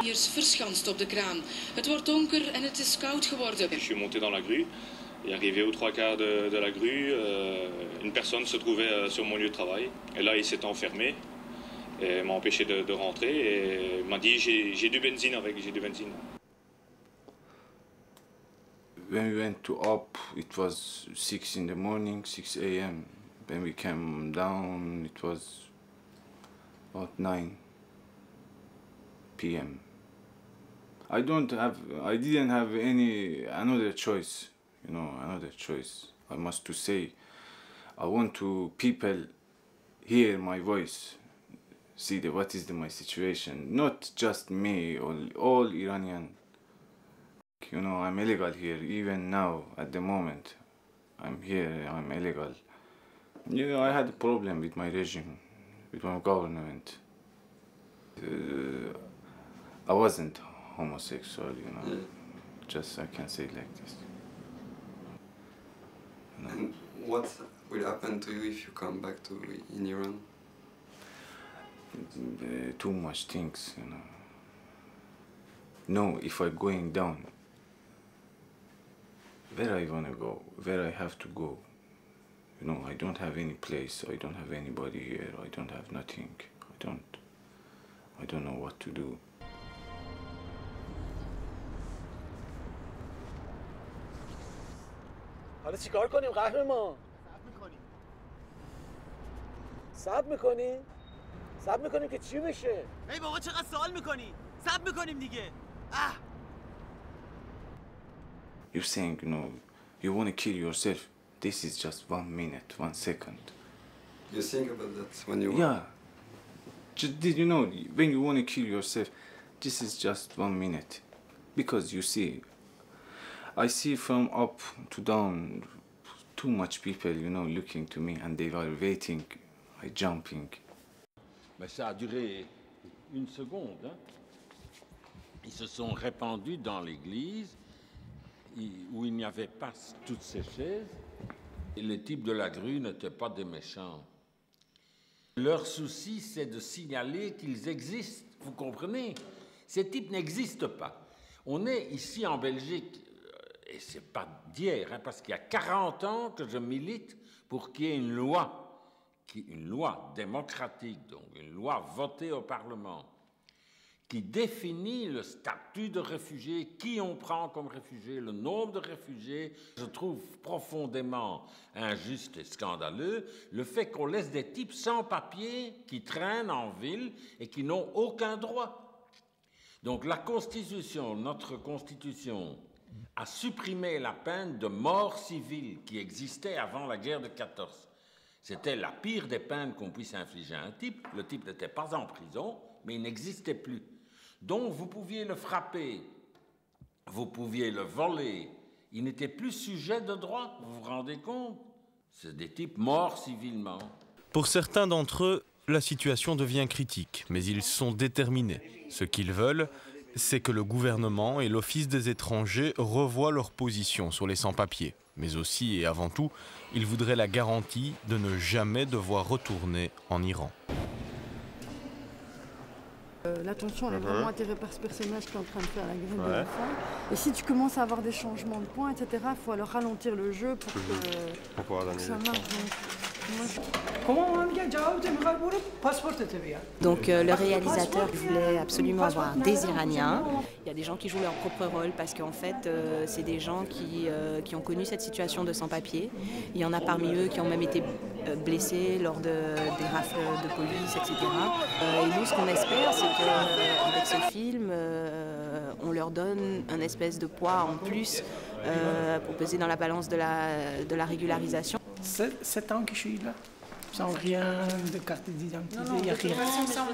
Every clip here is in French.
Hier is verschanst op de kraan. Het wordt donker en het is koud geworden. Je suis monté dans la grue et arrivé aux 3/4 de la grue, une personne se trouvait sur mon lieu de travail. Et là, il s'est enfermé et m'a empêché de rentrer et m'a dit j'ai du benzine avec, j'ai du benzine. When we went to up, it was 6 in the morning, 6 a.m. When we came down, it was about 9 p.m. I didn't have another choice, another choice. I must to say, I want to people hear my voice, see what is my situation, not just me, all Iranian. I'm illegal here, even now, at the moment. I'm here, I'm illegal. I had a problem with my regime, with my government. I wasn't homosexual, just I can say it like this. And what will happen to you if you come back in Iran? Too much things, No, if I'm going down, where I want to go, where I have to go. I don't have any place, I don't have anybody here, I don't have nothing. I don't know what to do. حالا چیکار کنیم قهرمان؟ صبر میکنیم که چی بشه؟ ای بابا چقدر سوال میکنی؟ صبر میکنیم دیگه. You're saying, you want to kill yourself. This is just 1 minute, 1 second. You think about that when you... Yeah. Did you know, when you want to kill yourself, this is just 1 minute. Because you see, I see from up to down, too much people, looking to me, and they were waiting, jumping. Mais ça a duré 1 seconde. Hein. Ils se sont répandus dans l'église où il n'y avait pas toutes ces chaises. Et les types de la grue n'étaient pas des méchants. Leur souci, c'est de signaler qu'ils existent. Vous comprenez? Ces types n'existent pas. On est ici en Belgique, et c'est pas d'hier, parce qu'il y a 40 ans que je milite pour qu'il y ait une loi démocratique, donc une loi votée au Parlement, qui définit le statut de réfugié, qui on prend comme réfugié, le nombre de réfugiés. Je trouve profondément injuste et scandaleux le fait qu'on laisse des types sans papier qui traînent en ville et qui n'ont aucun droit. Donc la Constitution, notre Constitution, a supprimé la peine de mort civile qui existait avant la guerre de 14. C'était la pire des peines qu'on puisse infliger à un type. Le type n'était pas en prison, mais il n'existait plus. Donc vous pouviez le frapper, vous pouviez le voler. Il n'était plus sujet de droit, vous vous rendez compte? C'est des types morts civilement. Pour certains d'entre eux, la situation devient critique, mais ils sont déterminés. Ce qu'ils veulent, c'est que le gouvernement et l'Office des étrangers revoient leur position sur les sans-papiers. Mais aussi et avant tout, ils voudraient la garantie de ne jamais devoir retourner en Iran. L'attention, elle est vraiment attirée par ce personnage qui est en train de faire la grève de la faim. Et si tu commences à avoir des changements de points, etc., il faut alors ralentir le jeu pour que ça marche. Donc le réalisateur voulait absolument avoir des Iraniens. Il y a des gens qui jouent leur propre rôle parce qu'en fait, c'est des gens qui ont connu cette situation de sans-papiers. Il y en a parmi eux qui ont même été blessés lors des rafles de police, etc. Et nous, ce qu'on espère, c'est qu'avec ce film, on leur donne un espèce de poids en plus pour peser dans la balance de la régularisation. 7 ans que je suis là, sans rien de carte d'identité, il n'y a rien.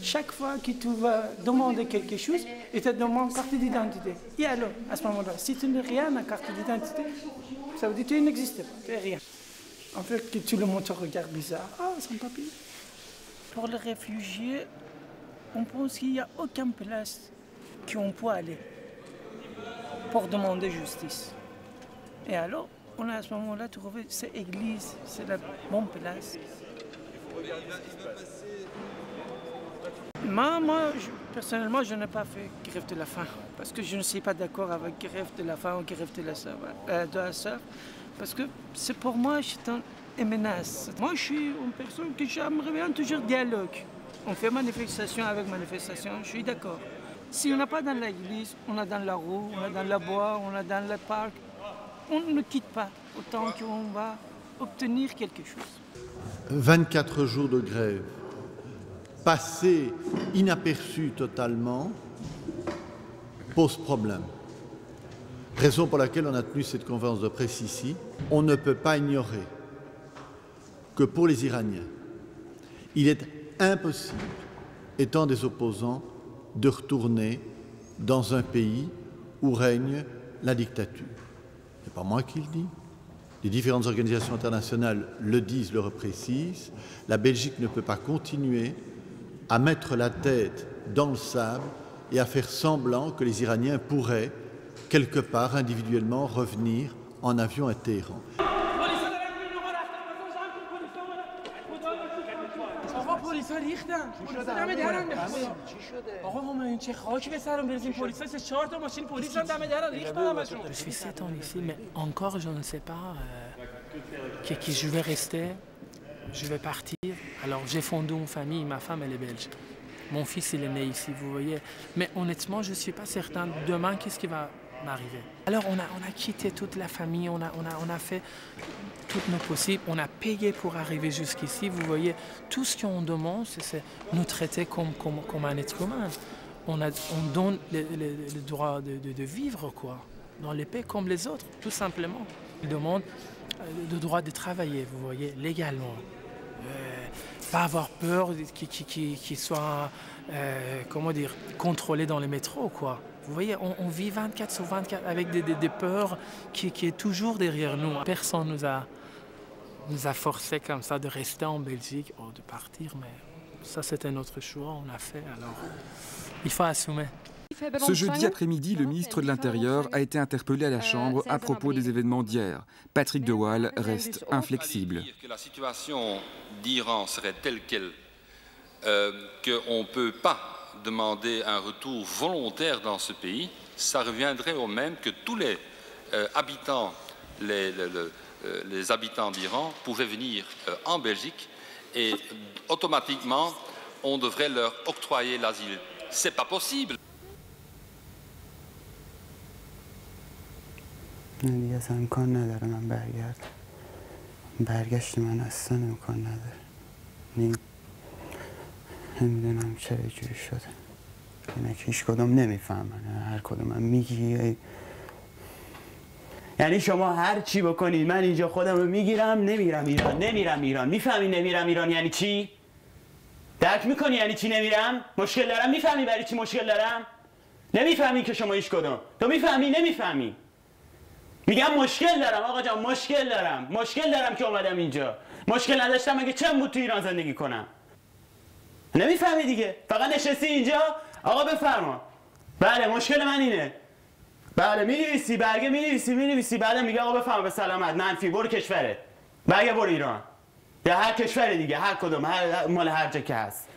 Chaque fois que tu vas demander quelque chose, il te demande carte d'identité. Et alors, à ce moment-là, si tu n'as rien à carte d'identité, ça veut dire que tu n'existes pas, tu n'as rien. En fait, que tout le monde te regarde bizarre. Ah, sans papier. Pour les réfugiés, on pense qu'il n'y a aucune place qu'on peut aller pour demander justice. Et alors, On a à ce moment-là trouvé cette église, c'est la bonne place. Personnellement, je n'ai pas fait grève de la faim parce que je ne suis pas d'accord avec grève de la faim ou grève de la soif parce que c'est pour moi une menace. Moi, je suis une personne que j'aimerais bien toujours dialogue. On fait manifestation avec manifestation, je suis d'accord. Si on n'a pas dans l'église, on a dans la rue, on a dans le bois, on a dans le parc, on ne quitte pas autant qu'on va obtenir quelque chose. 24 jours de grève, passés inaperçus totalement, pose problème. Raison pour laquelle on a tenu cette conférence de presse ici. On ne peut pas ignorer que pour les Iraniens, il est impossible, étant des opposants, de retourner dans un pays où règne la dictature. Ce n'est pas moi qui le dis. Les différentes organisations internationales le disent, le reprécisent. La Belgique ne peut pas continuer à mettre la tête dans le sable et à faire semblant que les Iraniens pourraient, quelque part, individuellement, revenir en avion à Téhéran. Je suis 7 ans ici, mais encore je ne sais pas qui je vais rester, je vais partir. Alors j'ai fondé une famille, ma femme elle est belge. Mon fils il est né ici, vous voyez. Mais honnêtement, je ne suis pas certain demain qu'est-ce qui va m'arriver. Alors on a quitté toute la famille, on a fait tout nos possibles, on a payé pour arriver jusqu'ici. Vous voyez, tout ce qu'on demande, c'est nous traiter comme un être humain. On donne le droit de vivre, quoi, dans les paix comme les autres, tout simplement. On demande le droit de travailler, vous voyez, légalement. Pas avoir peur qu'il soit, comment dire, contrôlé dans les métros, quoi. Vous voyez, on vit 24 sur 24 avec des peurs qui est toujours derrière nous. Personne nous a forcé comme ça de rester en Belgique ou de partir, mais ça c'était notre choix, on a fait, alors il faut assumer. Ce jeudi après-midi, le ministre de l'Intérieur a été interpellé à la Chambre à propos des événements d'hier. Patrick de Waal reste inflexible. Que la situation d'Iran serait telle qu'elle, qu'on ne peut pas demander un retour volontaire dans ce pays, ça reviendrait au même que tous les habitants, les habitants d'Iran pouvaient venir en Belgique et automatiquement on devrait leur octroyer l'asile. C'est pas possible. دیگه اصلا امکان نداره من برگردم برگشت من اصلا امکان نداره نمیدونم چرا اینجوری شده اینا که هیچ کدوم نمیفهمن هر کدوم من میگی یعنی شما هر چی بکنید من اینجا خودم رو میگیرم نمیرم ایران میفهمی نمیرم ایران یعنی چی؟ درک میکنی یعنی چی نمیرم؟ مشکل دارم میفهمی برای چی مشکل دارم؟ نمیفهمی که شما هیچ کدوم تو میفهمی نمیفهمی میگم مشکل دارم آقا جان مشکل دارم که اومدم اینجا مشکل نداشتم مگه چند بود تو ایران زندگی کنم نمیفهمی دیگه فقط نشستی اینجا آقا بفرما بله مشکل من اینه بله مینویسی برگه مینویسی بعدم میگه آقا بفرما به سلامت منفی برو کشورت برگه برو ایران یا هر کشور دیگه هر کدوم مال هر جا که هست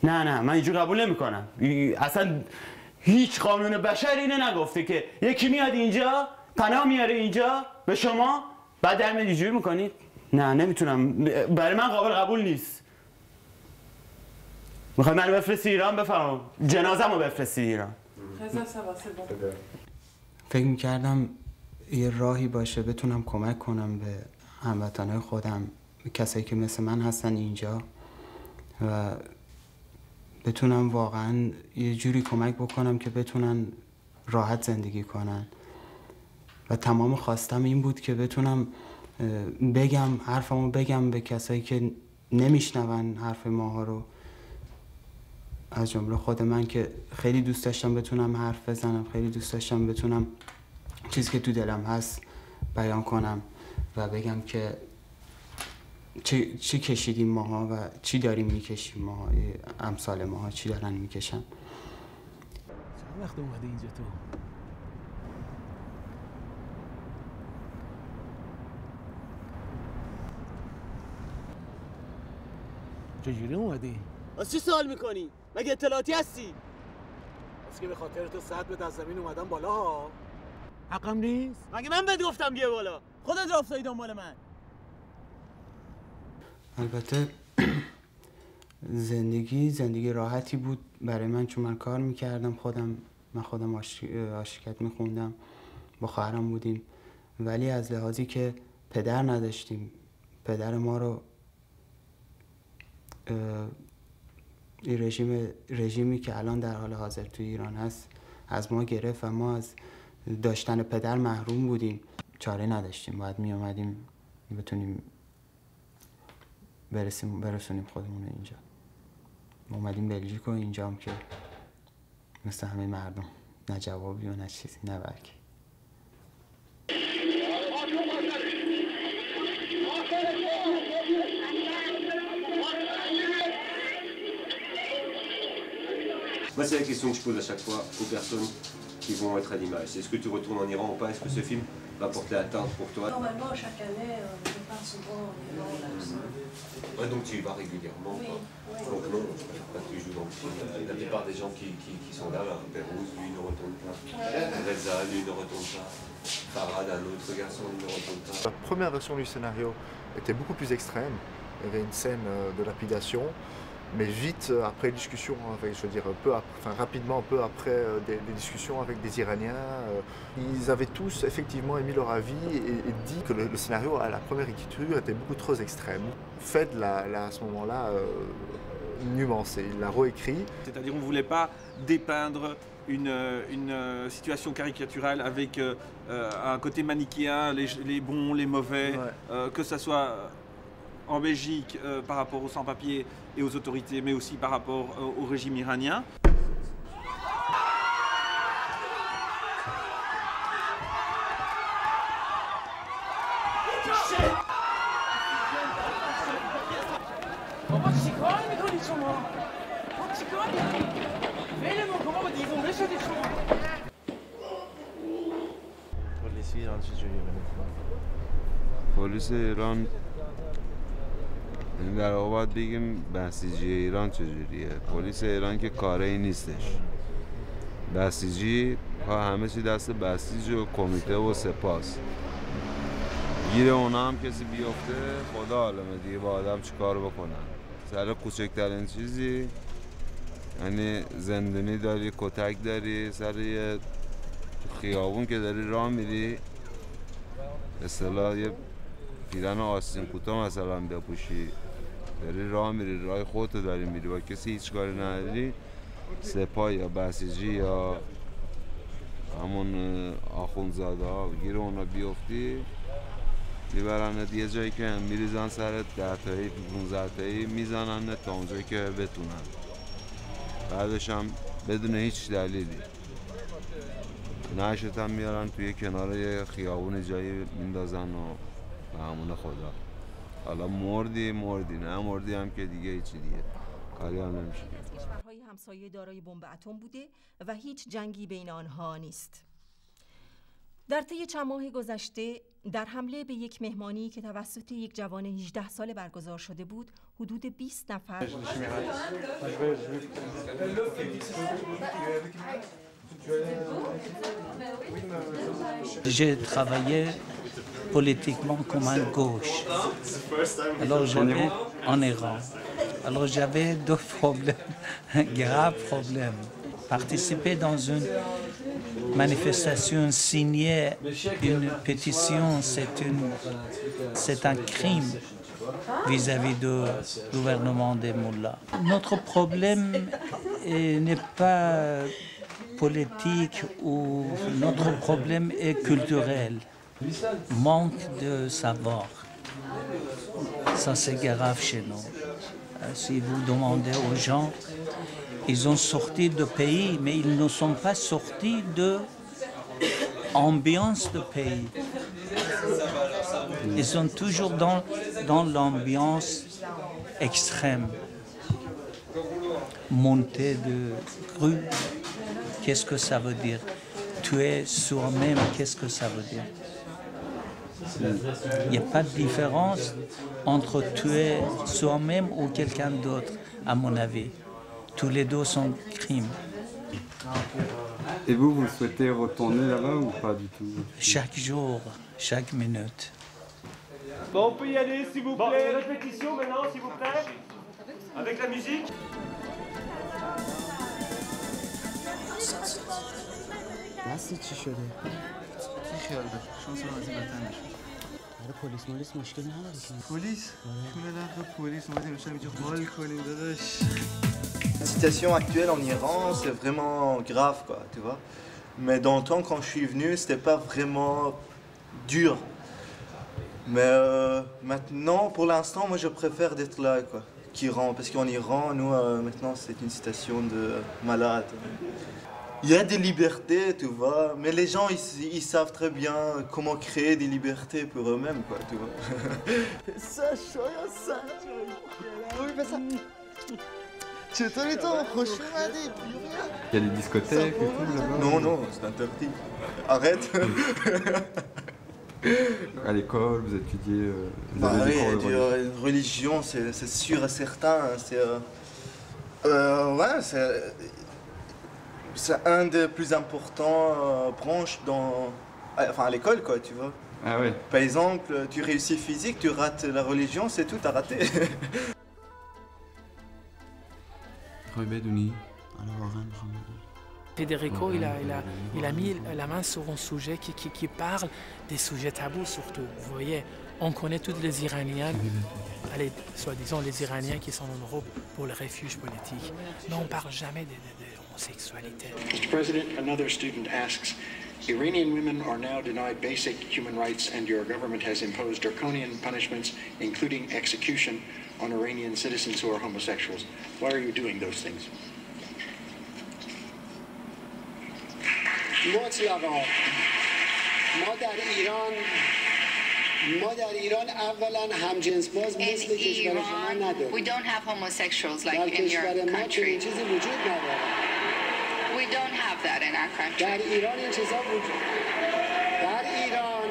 نه من اینجور قبول نمیکنم اصلا هیچ قانون بشری اینو نگفته که یکی میاد اینجا پناه میاره اینجا به شما بعد در میاد اینجوری میکنید نه نمیتونم برای من قابل قبول نیست میخوای منو بفرستی ایران بفهم جنازه‌مو بفرستی ایران فکر میکردم یه راهی باشه بتونم کمک کنم به هموطنای خودم به کسایی که مثل من هستن اینجا و بتونم واقعا یه جوری کمک بکنم که بتونن راحت زندگی کنن و تمام خواستم این بود که بتونم حرفمو بگم به کسایی که نمیشنون حرف ماها رو از جمله خود من که خیلی دوست داشتم بتونم حرف بزنم خیلی دوست داشتم بتونم چیزی که تو دلم هست بیان کنم و بگم که چی کشیدیم ماها و چی داریم میکشیم ماها امثال ماها چی دارن میکشن چند وقت اومده اینجا تو؟ چجوری اومدی؟ از چی سوال میکنی؟ مگه اطلاعاتی هستی؟ از که به خاطر تو سطح از زمین اومدم بالا ها. حقم نیست؟ مگه من بهت گفتم بیا بالا؟ خودت رفتایی دنبال من. البته زندگی راحتی بود برای من، چون من کار میکردم، خودم آشیکت میخوندم، با خواهرم بودیم. ولی از لحاظی که پدر نداشتیم، پدر ما رو رژیمی که الان در حال حاضر توی ایران هست از ما گرفت و ما از داشتن پدر محروم بودیم. چاره نداشتیم، باید می اومدیم بتونیم برسونیم خودمون اینجا. ما اومدیم بلژیک و اینجا هم که مثل همه مردم نه جوابی و نه چیزی نه برگی. Moi, c'est la question que je pose à chaque fois aux personnes qui vont être à l'image. C'est est-ce que tu retournes en Iran ou pas? Est-ce que ce film va porter atteinte pour toi? Normalement, chaque année, je pars souvent en Iran. Ouais, donc tu y vas régulièrement. Oui, oui. Donc non, je ne préfère pas que tu joues dans le film. La plupart des gens qui sont là, Pérouse, lui, ne retourne pas. Reza, lui, ne retourne pas. Farad, un autre garçon, lui, ne retourne pas. La première version du scénario était beaucoup plus extrême. Il y avait une scène de lapidation. Mais vite, après discussion avec, je veux dire, rapidement, peu après des discussions avec des Iraniens, ils avaient tous effectivement émis leur avis et dit que le scénario à la première écriture était beaucoup trop extrême. Fed l'a à ce moment-là nuancé, il l'a réécrit. C'est-à-dire on ne voulait pas dépeindre une situation caricaturale avec un côté manichéen, les bons, les mauvais, ouais. Que ça soit en Belgique par rapport aux sans-papiers et aux autorités, mais aussi par rapport au régime iranien. پلیس ایران در واقع باید بگیم بسیجی ایران چجوریه. پلیس ایران که کاری نیستش. بسیجی همه چی دست بسیج و کمیته و سپاس. گیر اونا هم کسی بیفته خدا عالمه دیگه با آدم چی کار بکنن. سر کوچکترین چیزی یعنی زندانی داری، کتک داری، سر یه خیابون که داری راه میری اصطلاح یه پیرن آستین کوتاه مثلا بپوشی داری راه میری، راه خودتو داری میری، با کسی هیچ کاری نداری، سپاه یا بسیجی یا همون آخوندزاده ها گیر اونا بیفتی میبرنت یه جایی که میریزن سرت 10 تایی 15 تایی میزنن تا اونجایی که بتونن، بعدش هم بدون هیچ دلیلی نشت هم میارن توی کنار یه خیابون جایی میندازن و به همون خدا. حالا مردی نه مردی هم که دیگه هیچی دیگه کاری هم نمیشه. کشورهای همسایه دارای بمب اتم بوده و هیچ جنگی بین آنها نیست. در طی چند ماه گذشته در حمله به یک مهمانی که توسط یک جوان 18 ساله برگزار شده بود حدود 20 نفر J'ai travaillé politiquement comme un gauche. Alors j'avais en Iran. Alors j'avais deux problèmes, graves problèmes. Participer dans une manifestation, signer une pétition, c'est un crime vis-à-vis du gouvernement des mollahs. Notre problème n'est pas politique ou notre problème est culturel. Manque de savoir. Ça c'est grave chez nous. Si vous demandez aux gens, ils ont sorti de pays, mais ils ne sont pas sortis de ambiance de pays. Ils sont toujours dans l'ambiance extrême. Monter de rue, qu'est-ce que ça veut dire? Tuer soi-même, qu'est-ce que ça veut dire? Il n'y a pas de différence entre tuer soi-même ou quelqu'un d'autre, à mon avis. Tous les deux sont crimes. Et vous souhaitez retourner là-bas ou pas du tout? Chaque jour, chaque minute. Bon, on peut y aller, s'il vous plaît. Répétition maintenant, s'il vous plaît. Avec la musique. دستی چی شده؟ چی خیال ده؟ شانس رو از این بدتر نشد. آره پلیس مشکلی نداره که. پلیس؟ کونه دقیقه پلیس اومدیم امشب اینجا حال کنیم داداش. La situation actuelle en Iran, c'est vraiment grave, quoi, tu vois. Mais dans le temps, quand je suis venu, c'était pas vraiment dur. Mais maintenant, pour l'instant, moi, je préfère d'être là, quoi, qu'Iran. Parce qu'en Iran, nous, maintenant, c'est une situation de malade. Il y a des libertés, tu vois, mais les gens, ils savent très bien comment créer des libertés pour eux-mêmes, quoi, tu vois. ça, ça. Oui, fais ça. چطوری تو؟ خوش اومدی؟ Il y a des discothèques et tout là-bas? Non, non, c'est interdit. Arrête. À l'école, vous étudiez Bah oui, religion, c'est sûr et certain. C'est ouais, c'est un des plus importants branches enfin à l'école, quoi, tu vois. Ah ouais. Par exemple, tu réussis physique, tu rates la religion, c'est tout, t'as raté. Federico, il a mis la main sur un sujet qui parle des sujets tabous surtout. Vous voyez, on connaît tous les Iraniens, allez, soi-disant les Iraniens qui sont en Europe pour le refuge politique. Mais on ne parle jamais de homosexualité. Mr. President, another student asks, Iranian women are now denied basic human rights and your government has imposed draconian punishments, including execution, on Iranian citizens who are homosexuals. Why are you doing those things? مطلقا ما در ایران اولا همجنس باز مثل کشور شما نداریم. We don't have homosexuals like in your country. چیزی وجود نداره. We don't have that in our country. در ایران این چیزا وجود در ایران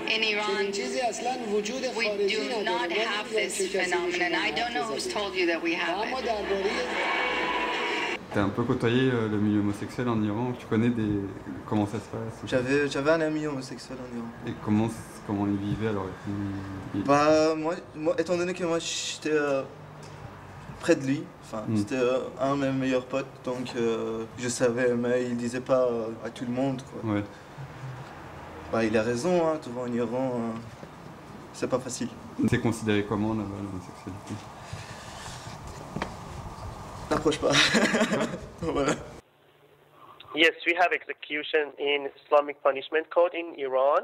In Iran, چیزی اصلا وجود خارجی we do not have this phenomenon. I don't know who's told you that we have اما it. درباره T'as un peu côtoyé le milieu homosexuel en Iran, tu connais comment ça se passe? J'avais un ami homosexuel en Iran. Et comment il vivait alors? Bah moi, étant donné que moi j'étais près de lui, enfin c'était un de mes meilleurs potes, donc je savais, mais il disait pas à tout le monde, quoi. Ouais. Bah il a raison, hein, tu vois, en Iran, c'est pas facile. C'est considéré comment là-bas l'homosexualité? N'approche pas. Voilà. Yes, we have execution in Islamic punishment code in Iran,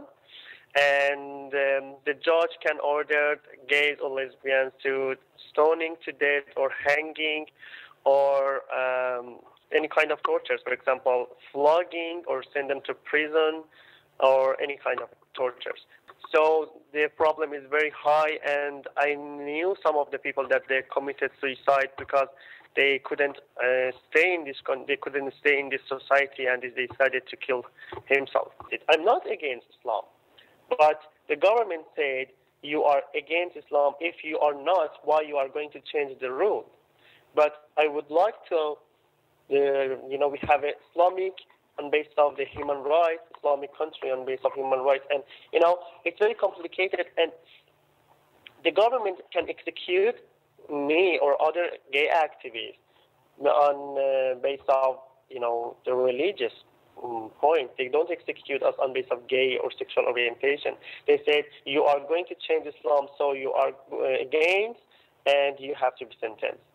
and the judge can order gays or lesbians to stoning to death or hanging or any kind of tortures, for example, flogging or send them to prison or any kind of tortures. So the problem is very high, and I knew some of the people that they committed suicide because they couldn't stay in this society, and they decided to kill himself. I'm not against Islam, but the government said you are against Islam. If you are not, why you are going to change the rule? But I would like to, we have an Islamic on base of the human rights, Islamic country on base of human rights, and it's very complicated, and the government can execute me or other gay activists on base of the religious point. They don't execute us on base of gay or sexual orientation. They said you are going to change Islam, so you are against, and you have to be sentenced.